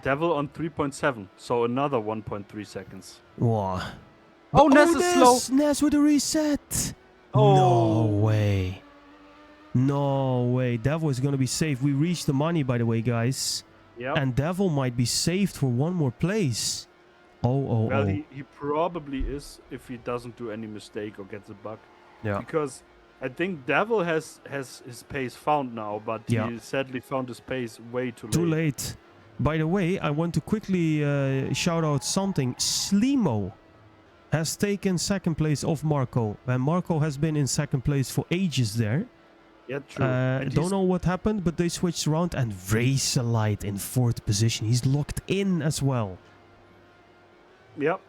Devil on 3.7, so another 1.3 seconds. Wow. Oh, Ness is slow. Ness with a reset. Oh. No way. No way. Devil is gonna be safe. We reached the money, by the way, guys. Yeah. And Devil might be saved for one more place. Well, he probably is if he doesn't do any mistake or gets a bug. Yeah. Because I think Devil has his pace found now, but he sadly found his pace way too late. Too late. By the way, I want to quickly shout out something. Slimo has taken second place of Marco. And Marco has been in second place for ages there. Yeah, true. Don't know what happened, but they switched around. And Racelite in 4th position. He's locked in as well. Yep.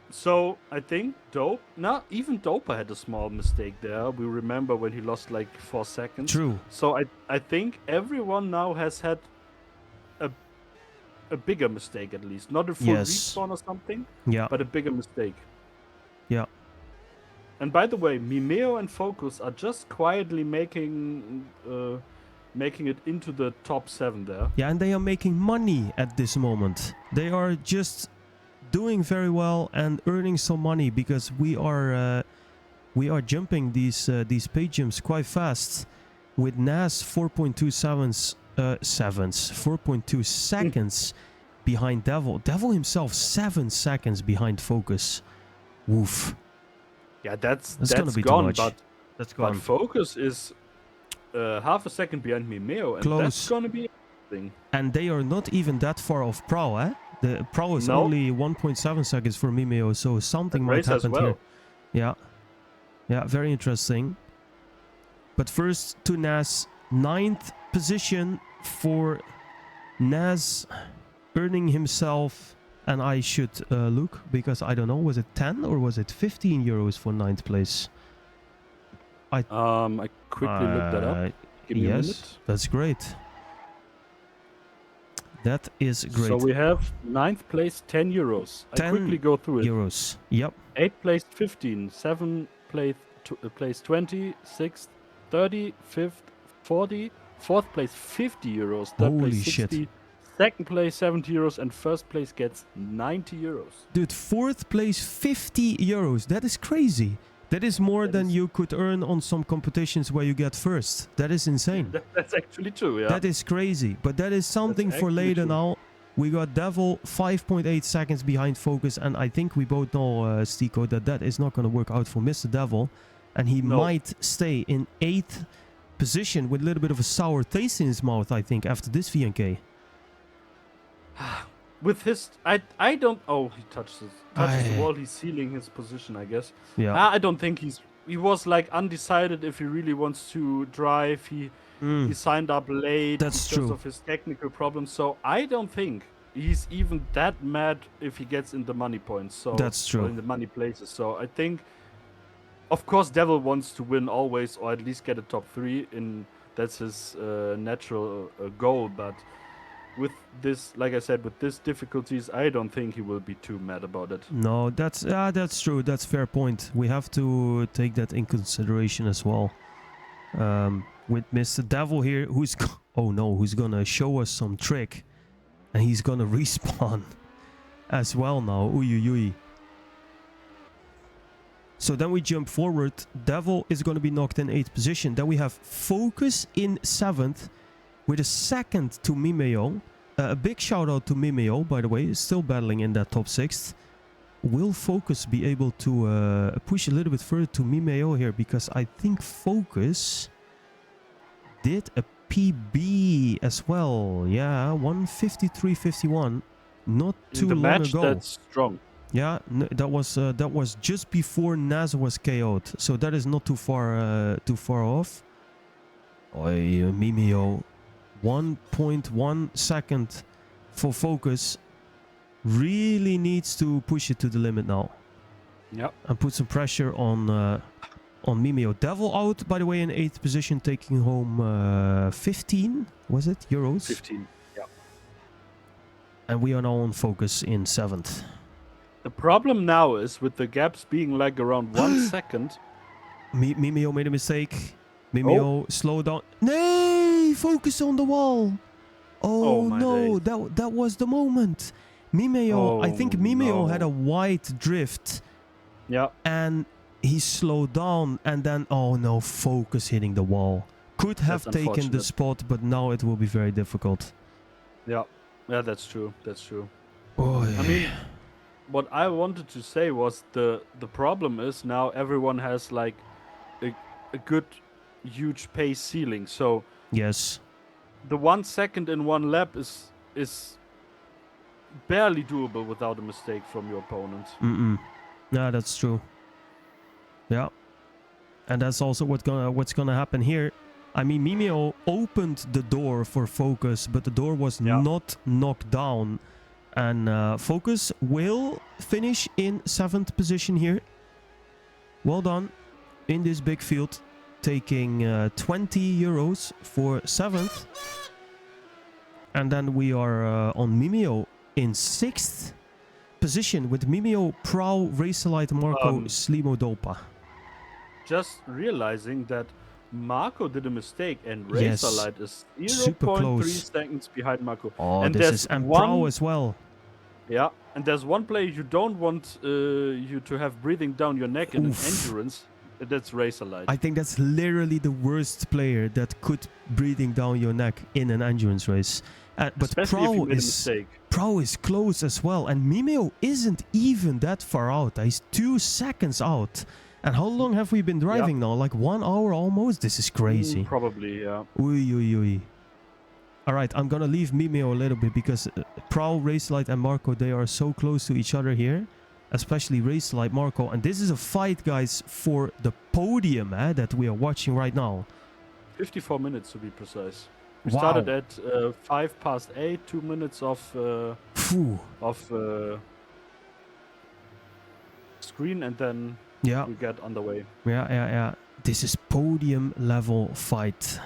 So I think even Dopa had a small mistake there. We remember when he lost like 4 seconds. True. So I think everyone now has had a bigger mistake at least. Not a full respawn or something, Yeah. but a bigger mistake. Yeah. And by the way, Mimeo and Focus are just quietly making it into the top 7 there. Yeah, and they are making money at this moment. They are just doing very well and earning some money because we are jumping these podiums quite fast. With Nas 4.2 seconds behind Devil. Devil himself 7 seconds behind Focus. Woof. Yeah, that's gonna be gone, too much. but That's but gone. Focus is half a second behind Mimeo, and Close. that's gonna be interesting. And they are not even that far off Pro, eh? The Pro is No. only 1.7 seconds for Mimeo, so something And might Race as happen well. here. Yeah. Yeah, very interesting. But first to Nas, 9th position for Nas, earning himself, and I should look, because I don't know, was it 10 or was it 15 euros for 9th place? I quickly looked that up. Give me a Yes, minute. that's great. That is great. So we have 9th place, 10 euros. I 10 quickly go through it. euros. Yep. 8th place, 15. 7th place, 20. 6th, 30. 5th, 40. 4th place, 50 euros. 3rd Holy place, 60. shit. 2nd place, 70 euros. And 1st place gets 90 euros. Dude, 4th place, 50 euros. That is crazy. That is more than you could earn on some competitions where you get first. That is insane. That's actually true, yeah. That is crazy. But that is something for actually later true. now. We got Devil 5.8 seconds behind Focus. And I think we both know, Stiko, that is not going to work out for Mr. Devil. And he might stay in 8th position with a little bit of a sour taste in his mouth, I think, after this VNK. With his, I don't. Oh, he touches the wall. He's sealing his position, I guess. Yeah. I don't think he was like undecided if he really wants to drive. He signed up late because of his technical problems. So I don't think he's even that mad if he gets in the money points. So that's true. Or in the money places. So I think, of course, Devil wants to win always, or at least get a top 3. That's his natural goal, but. With this, like I said, with this difficulties, I don't think he will be too mad about it. No, that's true. That's fair point. We have to take that in consideration as well. With Mr. Devil here, who's gonna show us some trick, and he's gonna respawn as well now. Uy. So then we jump forward. Devil is gonna be knocked in 8th position. Then we have Focus in 7th. With a 2nd to Mimeo. A big shout out to Mimeo, by the way, still battling in that top 6th. Will Focus be able to push a little bit further to Mimeo here? Because I think Focus did a PB as well. Yeah, 153.51. Not too long match ago. That's strong. Yeah, that was just before Naz was KO'd. So that is not too far off. Mimeo. 1.1 second for Focus. Really needs to push it to the limit now. Yep. And put some pressure on Mimeo. Devil out, by the way, in 8th position, taking home 15, was it? Euros? 15, yeah. And we are now on Focus in 7th. The problem now is with the gaps being like around 1 second. Mimeo made a mistake. Mimeo, slow down. Nay! Focus on the wall. Oh no, that was the moment. Mimeo, I think Mimeo had a wide drift. Yeah. And he slowed down and then, oh no, Focus hitting the wall. Could have taken the spot, but now it will be very difficult. Yeah, that's true. That's true. Oh, I mean, what I wanted to say was the problem is now everyone has like a good huge pace ceiling. So yes, the 1 second in 1 lap is barely doable without a mistake from your opponent. Yeah, that's true. Yeah, and that's also what's gonna happen here. I mean, Mimeo opened the door for Focus, but the door was not knocked down, and Focus will finish in 7th position here. Well done in this big field. Taking 20 euros for 7th. And then we are on Mimeo in 6th position with Mimeo, Prow, Racerlight, Marco, Slimo, Dopa. Just realizing that Marco did a mistake and Racerlight is super 0.3 close. seconds behind Marco. Oh, and and Prow as well. Yeah, and there's one player you don't want you to have breathing down your neck in an endurance. That's Racerlight. I think that's literally the worst player that could breathing down your neck in an endurance race. But Prow is close as well, and Mimeo isn't even that far out. He's 2 seconds out. And how long have we been driving now? Like 1 hour almost? This is crazy. Probably, yeah. Uy. Alright, I'm gonna leave Mimeo a little bit because Prow, Racerlight and Marco, they are so close to each other here. Especially Racerlight, Marco. And this is a fight, guys, for the podium that we are watching right now. 54 minutes to be precise. We started at 8:05, 2 minutes of screen, and then we get underway. Yeah. This is podium level fight.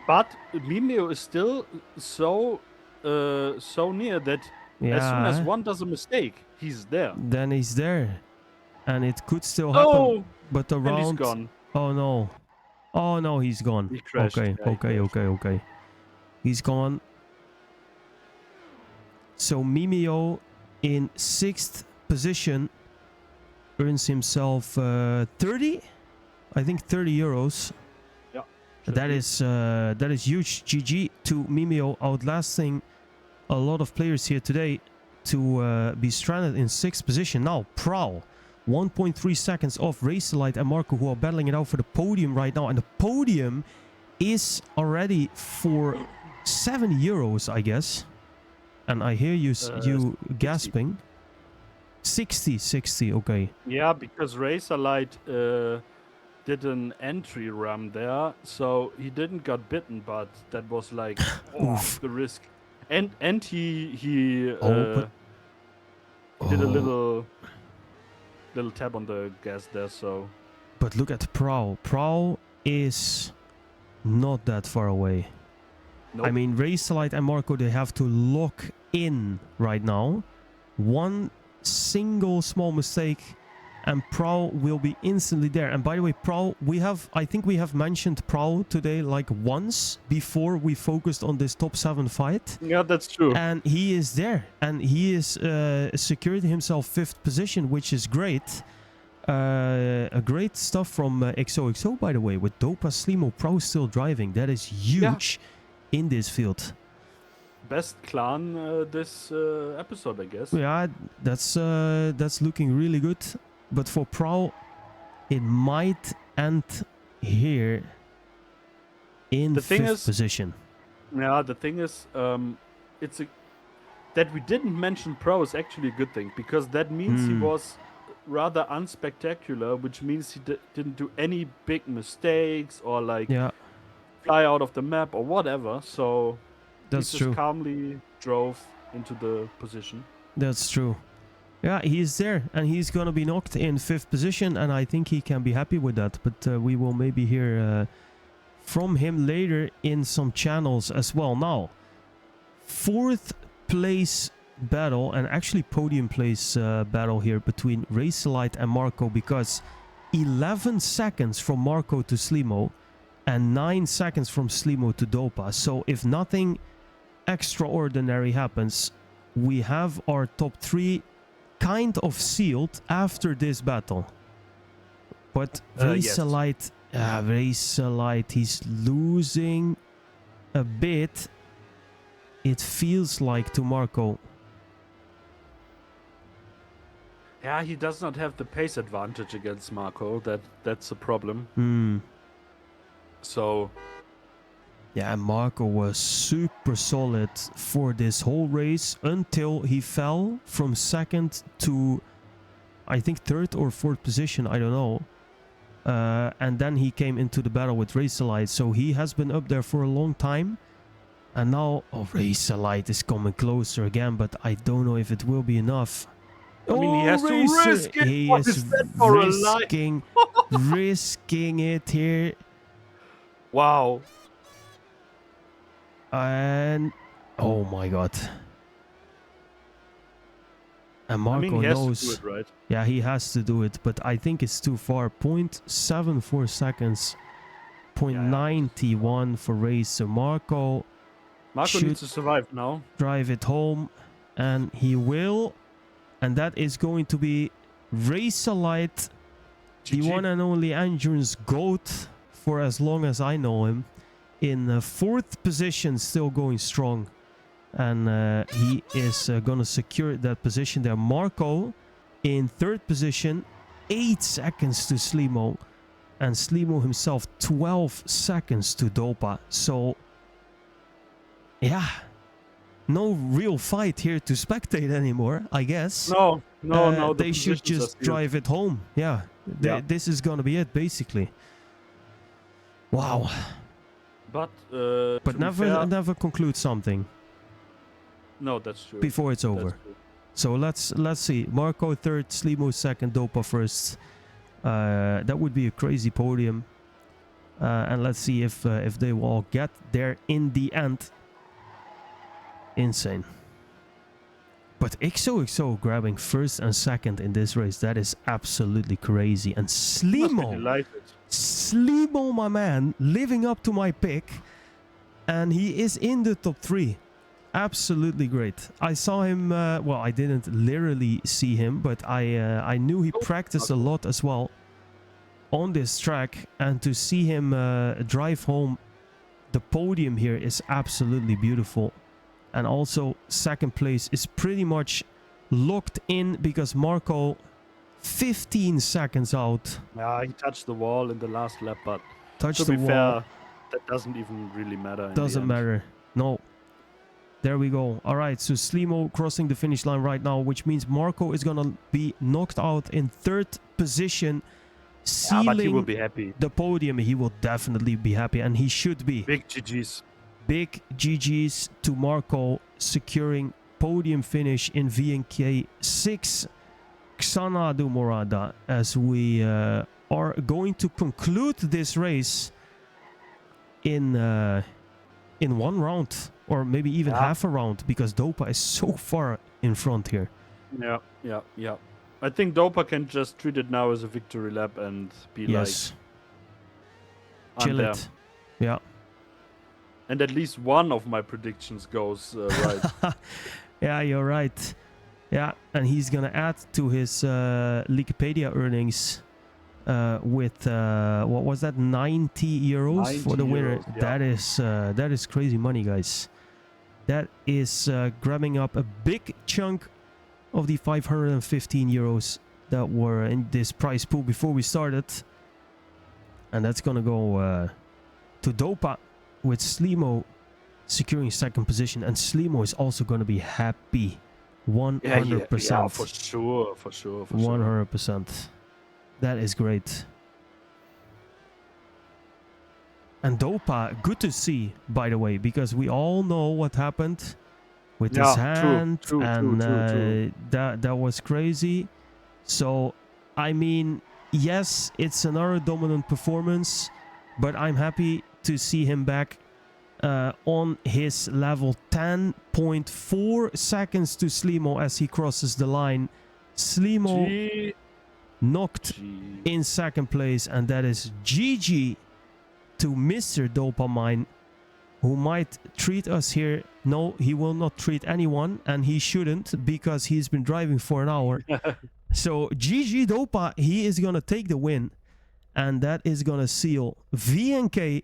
But Mimeo is still so near that as soon as Yeah, one does a mistake, he's there. then he's there. And it could still happen, Oh, but and he's around... gone. Oh no. Oh no, he's gone. He crashed. Okay, Yeah, he okay, crashed. okay, okay. He's gone. So Mimeo in 6th position earns himself 30? I think 30 euros. Yeah. That is huge. GG to Mimeo, outlasting a lot of players here today to be stranded in 6th position. Now, Prowl, 1.3 seconds off Racerlight and Marco, who are battling it out for the podium right now. And the podium is already for 7 euros, I guess. And I hear you 60. gasping. 60, okay. Yeah, because Razorlight did an entry ram there, so he didn't got bitten, but that was like the risk. And he did a little tap on the gas there, so. But look at Prowl. Prowl is not that far away. Nope. I mean, Racerlight and Marco, they have to lock in right now. One single small mistake and Prowl will be instantly there. And by the way, Prowl, I think we have mentioned Prowl today like once before we focused on this top 7 fight. Yeah, that's true. And he is there. And he is secured himself 5th position, which is great. A great stuff from XOXO, by the way, with Dopa, Slimo, Prowl still driving. That is huge in this field. Best clan this episode, I guess. Yeah, that's looking really good. But for Prowl, it might end here in 5th position. Yeah, the thing is, that we didn't mention Pro is actually a good thing, because that means he was rather unspectacular, which means he didn't do any big mistakes or like fly out of the map or whatever. So that's he true. Just calmly drove into the position. That's true. Yeah, he's there, and he's gonna be knocked in 5th position, and I think he can be happy with that. But we will maybe hear from him later in some channels as well. Now, 4th place battle, and actually podium place battle here between Racerlight and Marco, because 11 seconds from Marco to Slimo and 9 seconds from Slimo to Dopa. So if nothing extraordinary happens, we have our top 3 kind of sealed after this battle. But Racerlight, Racerlight, he's losing a bit, it feels like, to Marco. Yeah, he does not have the pace advantage against Marco. That's a problem. So yeah, Marco was super solid for this whole race until he fell from 2nd to, I think, 3rd or 4th position, I don't know. And then he came into the battle with Racerlight, so he has been up there for a long time. And now, Racerlight is coming closer again, but I don't know if it will be enough. I mean, he has to risk it. He What is that for risking it here. Wow. And oh my god. And Marco he has knows. to do it, right? Yeah, he has to do it, but I think it's too far. 0.74 seconds. 0.91 for race. So Marco needs to survive now. Drive it home, and he will. And that is going to be Racerlight, the one and only endurance GOAT for as long as I know him, in 4th position, still going strong. And he is going to secure that position there. Marco in 3rd position, 8 seconds to Slimo. And Slimo himself, 12 seconds to Dopa. So, yeah. No real fight here to spectate anymore, I guess. No. They should just drive it home. Yeah. This is going to be it, basically. Wow. But never conclude something. No, that's true. Before it's over. So let's see. Marco 3rd, Slimo 2nd, Dopa 1st. That would be a crazy podium. And let's see if they will get there in the end. Insane. But XOXO grabbing first and second in this race, that is absolutely crazy. And Slimo, my man, living up to my pick. And he is in the top 3. Absolutely great. I saw him, well, I didn't literally see him, but I knew he practiced a lot as well on this track. And to see him drive home the podium here is absolutely beautiful. And also, second place is pretty much locked in because Marco, 15 seconds out. Yeah, he touched the wall in the last lap, but Touched to be the wall. fair, that doesn't even really matter. Doesn't matter. No. There we go. All right, so Slimo crossing the finish line right now, which means Marco is going to be knocked out in 3rd position, sealing but he will be happy. the podium. He will definitely be happy, and he should be. Big GGs. Big GGs to Marco, securing podium finish in VNK VI Xanadu Morada, as we are going to conclude this race in 1 round, or maybe even half a round, because Dopa is so far in front here. Yeah. I think Dopa can just treat it now as a victory lap and be like, chill it. Yeah. And at least one of my predictions goes right. Yeah, you're right. Yeah, and he's gonna add to his Wikipedia earnings with what was that, 90 euros for the winner. Euros, yeah. That is crazy money, guys. That is grabbing up a big chunk of the 515 euros that were in this prize pool before we started, and that's gonna go to Dopa, with Slimo securing 2nd position. And Slimo is also going to be happy. 100%. Yeah, for sure. 100%. That is great. And Dopa, good to see, by the way, because we all know what happened with his hand. True. That was crazy. So, I mean, yes, it's another dominant performance, but I'm happy to see him back on his level. 10.4 seconds to Slimo as he crosses the line. Slimo knocked in 2nd place, and that is GG to Mr. Dopamine, who might treat us here. No, he will not treat anyone, and he shouldn't, because he's been driving for an hour. So GG Dopa, he is gonna take the win, and that is gonna seal VNK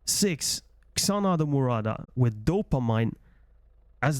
VI Xanadu Morada with Dopamine as the